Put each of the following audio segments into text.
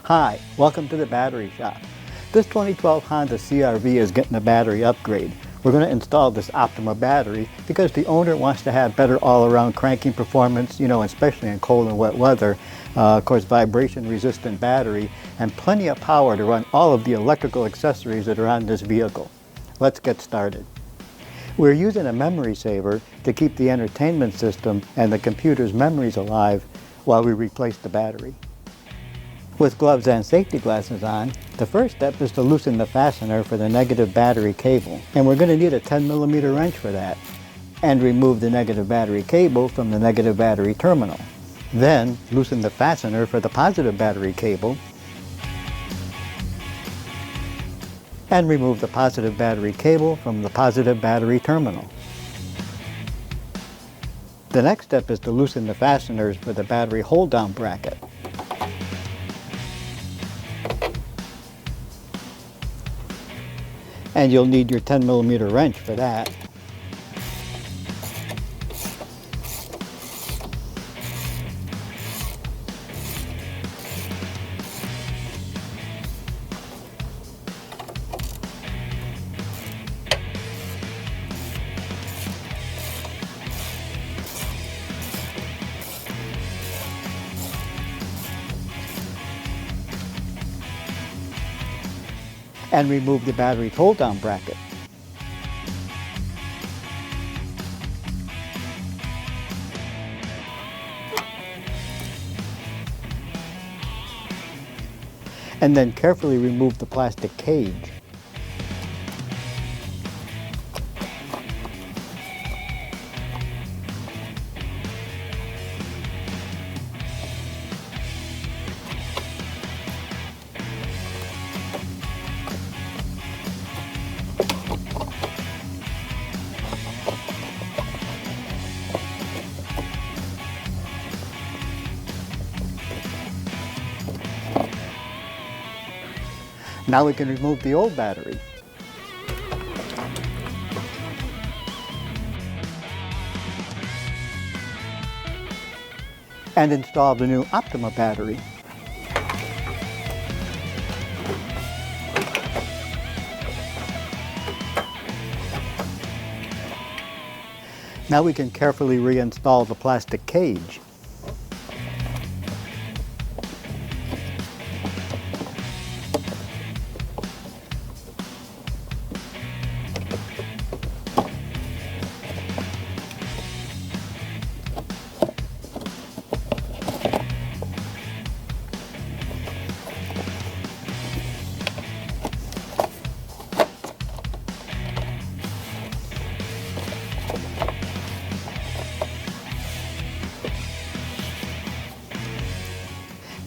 Hi, welcome to the battery shop. This 2012 Honda CRV is getting a battery upgrade. We're going to install this OPTIMA battery because the owner wants to have better all-around cranking performance, especially in cold and wet weather. Of course, vibration-resistant battery and plenty of power to run all of the electrical accessories that are on this vehicle. Let's get started. We're using a memory saver to keep the entertainment system and the computer's memories alive while we replace the battery. With gloves and safety glasses on, the first step is to loosen the fastener for the negative battery cable. And we're going to need a 10mm wrench for that. And remove the negative battery cable from the negative battery terminal. Then loosen the fastener for the positive battery cable. And remove the positive battery cable from the positive battery terminal. The next step is to loosen the fasteners for the battery hold-down bracket. And you'll need your 10mm wrench for that. And remove the battery hold-down bracket. And then carefully remove the plastic cage. Now we can remove the old battery. And install the new OPTIMA battery. Now we can carefully reinstall the plastic cage.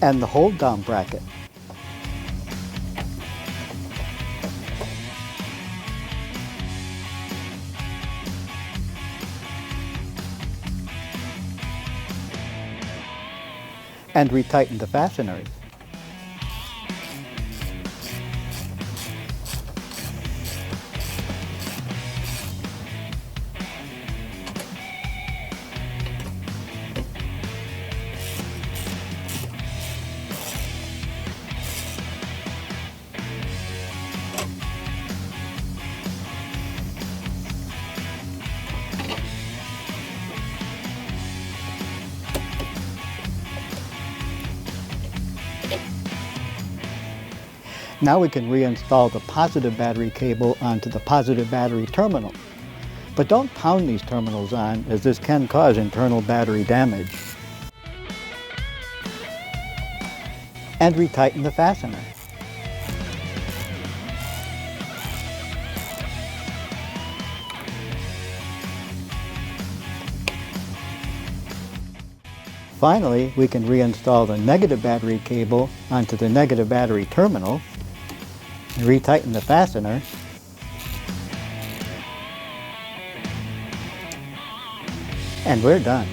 And the hold-down bracket. And retighten the fasteners. Now we can reinstall the positive battery cable onto the positive battery terminal. But don't pound these terminals on, as this can cause internal battery damage. And retighten the fastener. Finally, we can reinstall the negative battery cable onto the negative battery terminal. Retighten the fastener. And we're done.